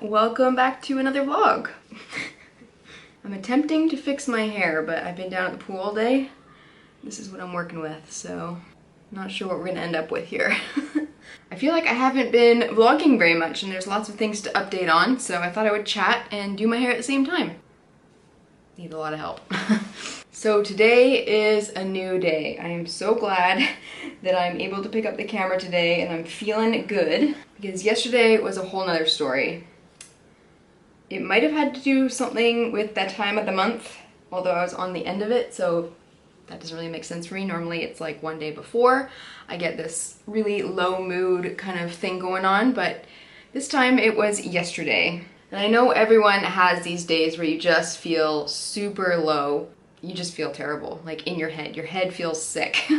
Welcome back to another vlog. I'm attempting to fix my hair, but I've been down at the pool all day. This is what I'm working with, so I'm not sure what we're gonna end up with here. I feel like I haven't been vlogging very much and there's lots of things to update on, so I thought I would chat and do my hair at the same time. Need a lot of help. So today is a new day. I am so glad that I'm able to pick up the camera today and I'm feeling good because yesterday was a whole nother story. It might have had to do something with that time of the month, although I was on the end of it, so that doesn't really make sense for me. Normally it's like one day before I get this really low mood kind of thing going on, but this time it was yesterday. And I know everyone has these days where you just feel super low. You just feel terrible, like in your head feels sick.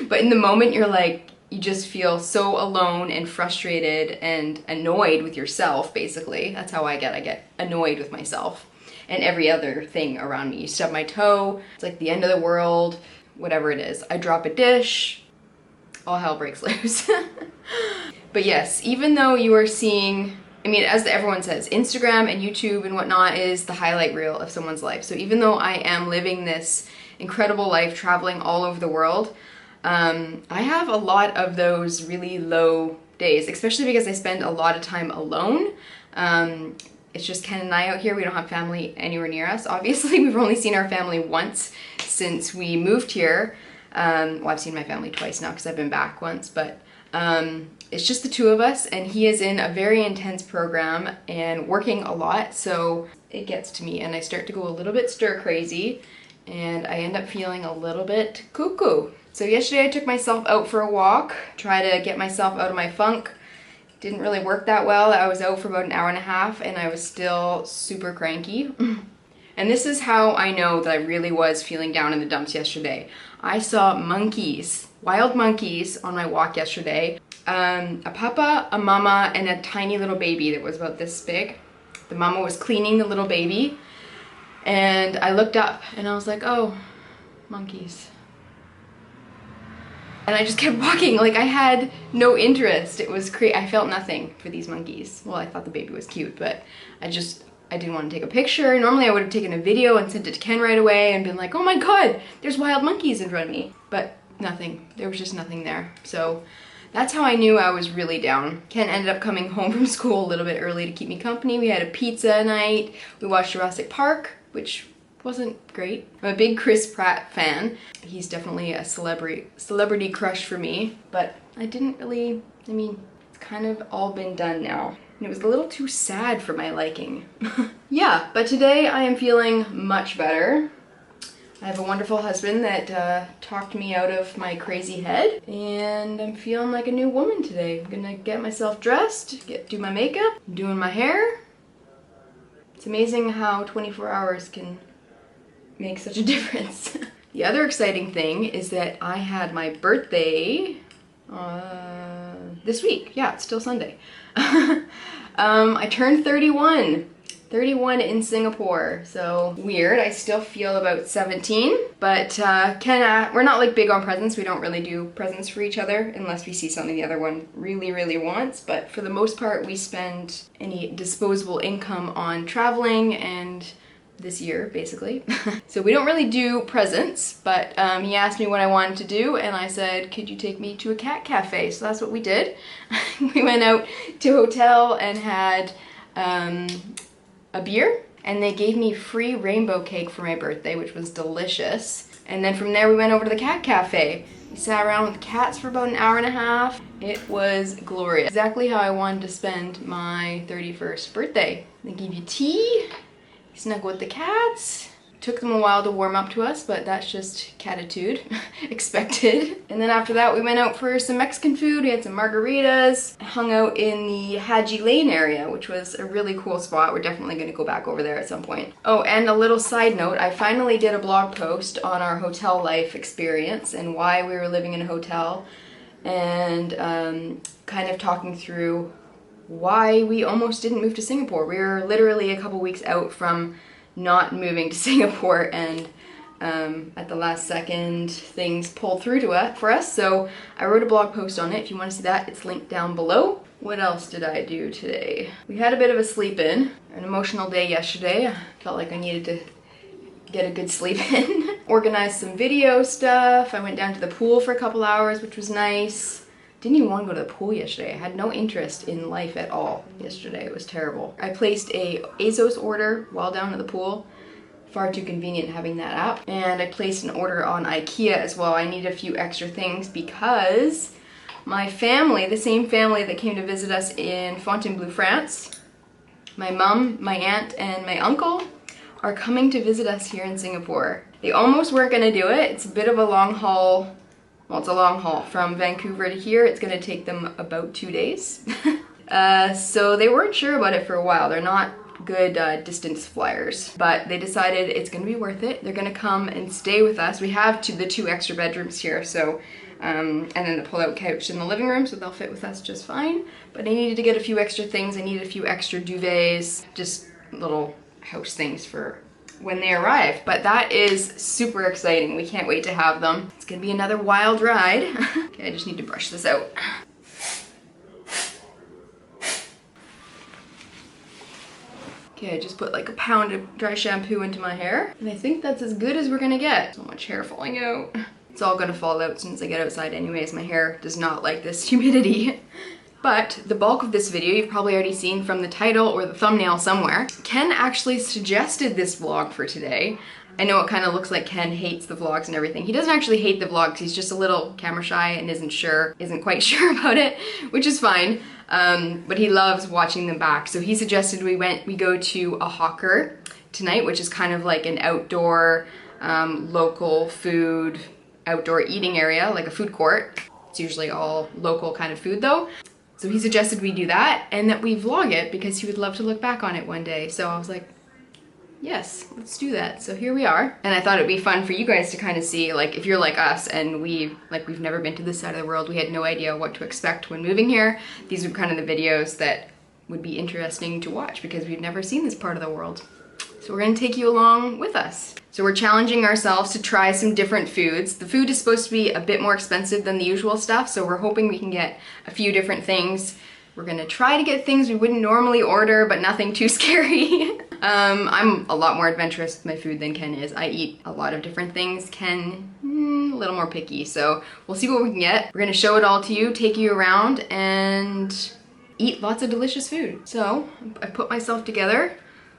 But in the moment you're like, you just feel so alone and frustrated and annoyed with yourself, basically. That's how I get annoyed with myself and every other thing around me. You stub my toe, it's like the end of the world, whatever it is. I drop a dish, all hell breaks loose. But yes, even though you are seeing, I mean, as everyone says, Instagram and YouTube and whatnot is the highlight reel of someone's life. So even though I am living this incredible life, traveling all over the world, I have a lot of those really low days, especially because I spend a lot of time alone. It's just Ken and I out here. We don't have family anywhere near us. Obviously, we've only seen our family once since we moved here. Well, I've seen my family twice now because I've been back once, but it's just the two of us, and he is in a very intense program and working a lot, so it gets to me and I start to go a little bit stir crazy and I end up feeling a little bit cuckoo. So yesterday I took myself out for a walk, try to get myself out of my funk. Didn't really work that well. I was out for about an hour and a half and I was still super cranky. And this is how I know that I really was feeling down in the dumps yesterday. I saw monkeys, wild monkeys on my walk yesterday. A papa, a mama, and a tiny little baby that was about this big. The mama was cleaning the little baby and I looked up and I was like, oh, monkeys. And I just kept walking, like I had no interest. It was I felt nothing for these monkeys. Well, I thought the baby was cute, but I didn't want to take a picture. Normally I would have taken a video and sent it to Ken right away and been like, oh my god, there's wild monkeys in front of me. But nothing, there was just nothing there. So that's how I knew I was really down. Ken ended up coming home from school a little bit early to keep me company. We had a pizza night. We watched Jurassic Park, which wasn't great. I'm a big Chris Pratt fan. He's definitely a celebrity crush for me, but I didn't really, I mean, it's kind of all been done now. And it was a little too sad for my liking. Yeah, but today I am feeling much better. I have a wonderful husband that talked me out of my crazy head, and I'm feeling like a new woman today. I'm gonna get myself dressed, do my makeup, doing my hair. It's amazing how 24 hours can make such a difference. The other exciting thing is that I had my birthday this week. Yeah, it's still Sunday. I turned 31 in Singapore, so weird. I still feel about 17, but we're not like big on presents. We don't really do presents for each other unless we see something the other one really wants, but for the most part we spend any disposable income on traveling and this year, basically. So we don't really do presents, but he asked me what I wanted to do and I said, could you take me to a cat cafe? So that's what we did. We went out to a hotel and had a beer, and they gave me free rainbow cake for my birthday, which was delicious. And then from there we went over to the cat cafe. We sat around with cats for about an hour and a half. It was glorious. Exactly how I wanted to spend my 31st birthday. They give you tea, snuggle with the cats. Took them a while to warm up to us, but that's just catitude, expected. And then after that we went out for some Mexican food. We had some margaritas, hung out in the Haji Lane area, which was a really cool spot. We're definitely gonna go back over there at some point. Oh, and a little side note, I finally did a blog post on our hotel life experience and why we were living in a hotel, and kind of talking through why we almost didn't move to Singapore. We were literally a couple weeks out from not moving to Singapore, and at the last second things pulled through for us, so I wrote a blog post on it. If you want to see that, it's linked down below. What else did I do today? We had a bit of a sleep in. An emotional day yesterday. I felt like I needed to get a good sleep in. Organized some video stuff. I went down to the pool for a couple hours, which was nice. Didn't even want to go to the pool yesterday. I had no interest in life at all yesterday. It was terrible. I placed a ASOS order while down at the pool. Far too convenient having that app. And I placed an order on IKEA as well. I needed a few extra things because my family, the same family that came to visit us in Fontainebleau, France, my mom, my aunt, and my uncle are coming to visit us here in Singapore. They almost weren't gonna do it. It's a bit of a long haul. Well, it's a long haul from Vancouver to here. It's gonna take them about 2 days. So they weren't sure about it for a while. They're not good distance flyers, but they decided it's gonna be worth it. They're gonna come and stay with us. We have the 2 extra bedrooms here, so and then the pull-out couch in the living room, so they'll fit with us just fine. But I needed to get a few extra things. I needed a few extra duvets, just little house things for when they arrive. But that is super exciting. We can't wait to have them. It's gonna be another wild ride. Okay, I just need to brush this out. Okay, I just put like a pound of dry shampoo into my hair, and I think that's as good as we're gonna get. So much hair falling out. It's all gonna fall out as soon as I get outside anyways. My hair does not like this humidity. But the bulk of this video you've probably already seen from the title or the thumbnail somewhere. Ken actually suggested this vlog for today. I know it kind of looks like Ken hates the vlogs and everything. He doesn't actually hate the vlogs, he's just a little camera shy and isn't quite sure about it, which is fine. But he loves watching them back. So he suggested we go to a hawker tonight, which is kind of like an outdoor local food, outdoor eating area, like a food court. It's usually all local kind of food though. So he suggested we do that and that we vlog it because he would love to look back on it one day. So I was like, yes, let's do that. So here we are. And I thought it'd be fun for you guys to kind of see, like, if you're like us and we've never been to this side of the world, we had no idea what to expect when moving here. These are kind of the videos that would be interesting to watch because we've never seen this part of the world. So we're gonna take you along with us. So we're challenging ourselves to try some different foods. The food is supposed to be a bit more expensive than the usual stuff, so we're hoping we can get a few different things. We're gonna try to get things we wouldn't normally order, but nothing too scary. I'm a lot more adventurous with my food than Ken is. I eat a lot of different things. Ken, a little more picky, so we'll see what we can get. We're gonna show it all to you, take you around, and eat lots of delicious food. So I put myself together.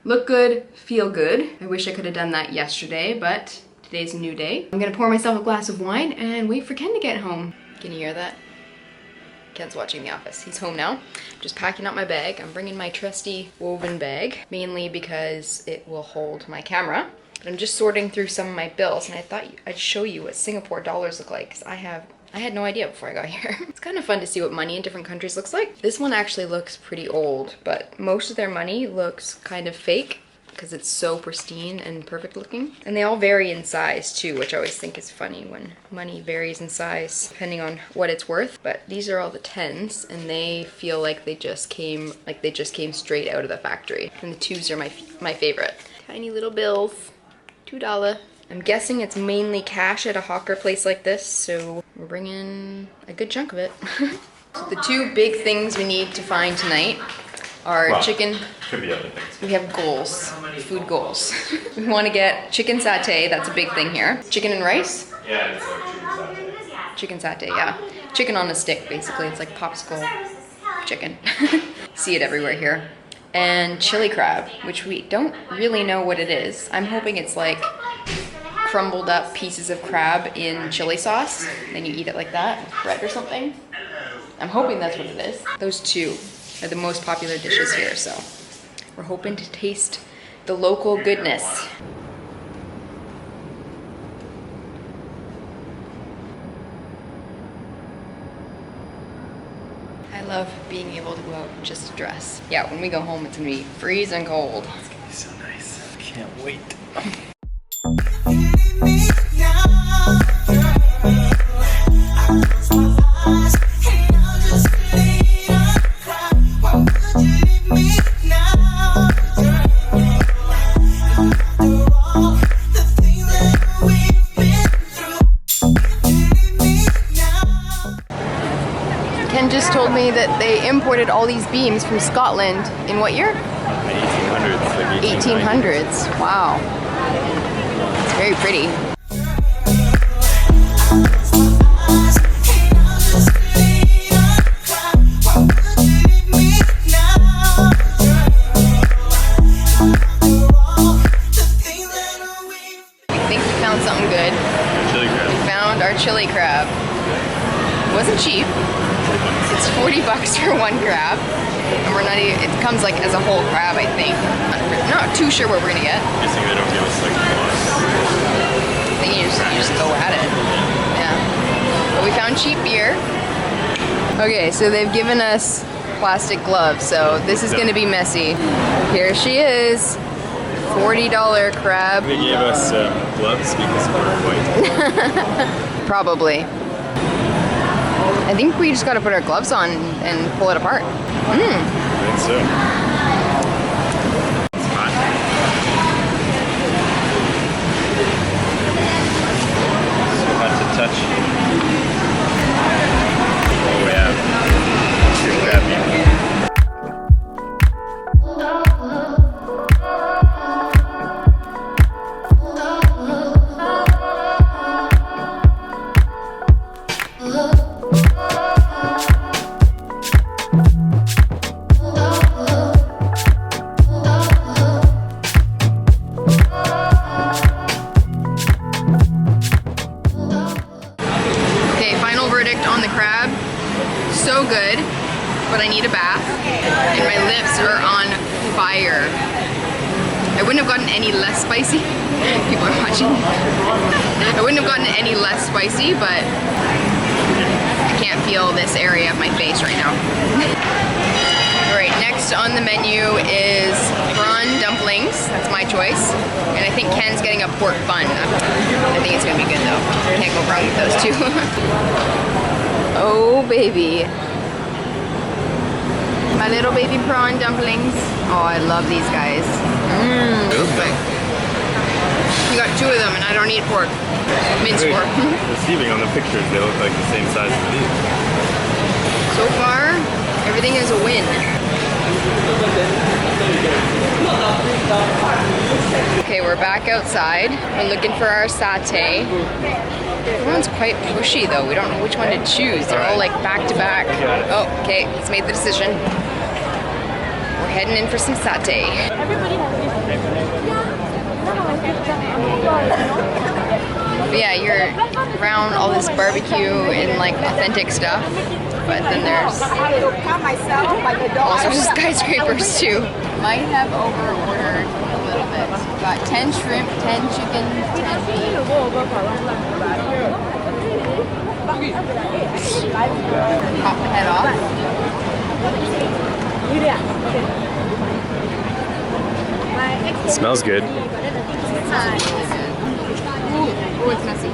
Look good, feel good. I wish I could have done that yesterday, but today's a new day. I'm gonna pour myself a glass of wine and wait for Ken to get home. Can you hear that? Ken's watching The Office. He's home now. Just packing up my bag. I'm bringing my trusty woven bag, mainly because it will hold my camera. But I'm just sorting through some of my bills, and I thought I'd show you what Singapore dollars look like, because I had no idea before I got here. It's kind of fun to see what money in different countries looks like. This one actually looks pretty old, but most of their money looks kind of fake because it's so pristine and perfect looking. And they all vary in size too, which I always think is funny when money varies in size depending on what it's worth. But these are all the 10s, and they feel like they just came straight out of the factory. And the 2s are my favorite. Tiny little bills, $2. I'm guessing it's mainly cash at a hawker place like this, so we're bringing a good chunk of it. So the 2 big things we need to find tonight are chicken. Could be other things. We have goals, food goals. We want to get chicken satay, that's a big thing here. Chicken and rice? Yeah, it's like chicken satay. Chicken satay, yeah. Chicken on a stick, basically. It's like popsicle chicken. See it everywhere here. And chili crab, which we don't really know what it is. I'm hoping it's like crumbled up pieces of crab in chili sauce. Then you eat it like that with bread or something. I'm hoping that's what it is. Those 2 are the most popular dishes here, so we're hoping to taste the local goodness. I love being able to go out just to dress. Yeah, when we go home, it's gonna be freezing cold. It's gonna be so nice. I can't wait. Ken just told me that they they imported all these beams from Scotland in what year? 1800s. Like 1800s. Wow. It's very pretty. Something good. Chili crab. We found our chili crab. It wasn't cheap. It's 40 bucks for one crab. And we're not even, it comes like as a whole crab, I think. I'm not too sure what we're gonna get. Guessing they don't give us like one. I think you just go at it. Yeah. But we found cheap beer. Okay, so they've given us plastic gloves, so this is gonna be messy. Here she is. $40 crab. They gave us gloves because we're white. Probably. I think we just gotta put our gloves on and pull it apart. I think so. It's hot. So hot to touch. Oh yeah. Here's crab meat. So good, but I need a bath, and my lips are on fire. I wouldn't have gotten any less spicy. People are watching. I wouldn't have gotten any less spicy, but I can't feel this area of my face right now. Alright, next on the menu is prawn dumplings. That's my choice. And I think Ken's getting a pork bun. I think it's gonna be good though. Can't go wrong with those two. Oh baby. My little baby prawn dumplings. Oh, I love these guys. You got two of them and I don't eat pork. Minced pork. Deceiving on the pictures, they look like the same size as these. So far, everything is a win. Okay, we're back outside. We're looking for our satay. Everyone's quite pushy though. We don't know which one to choose. They're all like back to back. Oh, okay, let's make the decision. We're heading in for some satay. But yeah, you're around all this barbecue and like authentic stuff. But then there's all sorts of skyscrapers too. Might have over-ordered a little bit. Got 10 shrimp, 10 chicken, 10 beef. Pop the head off. It smells good. Ooh, it's messy.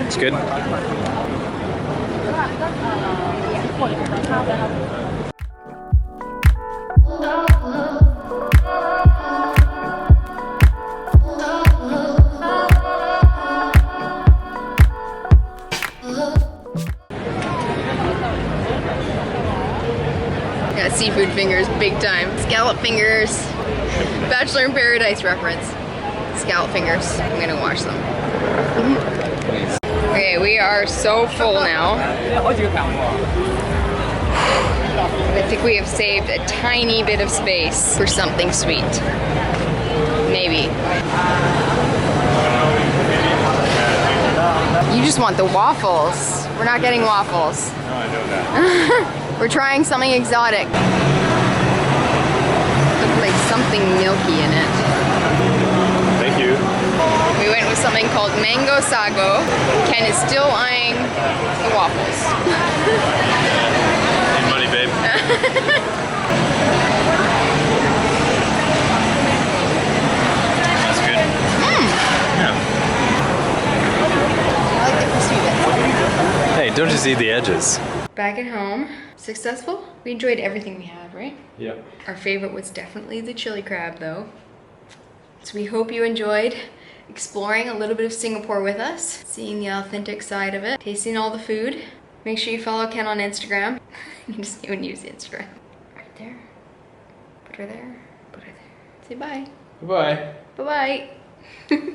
It's good. Yeah, seafood fingers, big time. Scallop fingers. Bachelor in Paradise reference. Scallop fingers. I'm gonna wash them. Okay, we are so full now. I think we have saved a tiny bit of space for something sweet. Maybe. You just want the waffles. We're not getting waffles. No, I know that. We're trying something exotic. Looks like something milky in it. Thank you. We went with something called mango sago. Ken is still eyeing the waffles. Need money, babe. That's good. Yeah. I like the crispy bits. Hey, don't just eat the edges. Back at home. Successful? We enjoyed everything we had, right? Yeah. Our favorite was definitely the chili crab though. So we hope you enjoyed exploring a little bit of Singapore with us, seeing the authentic side of it, tasting all the food. Make sure you follow Ken on Instagram. You just even use the Instagram. Right there. Put her there. Put her there. Say bye. Bye. Bye-bye.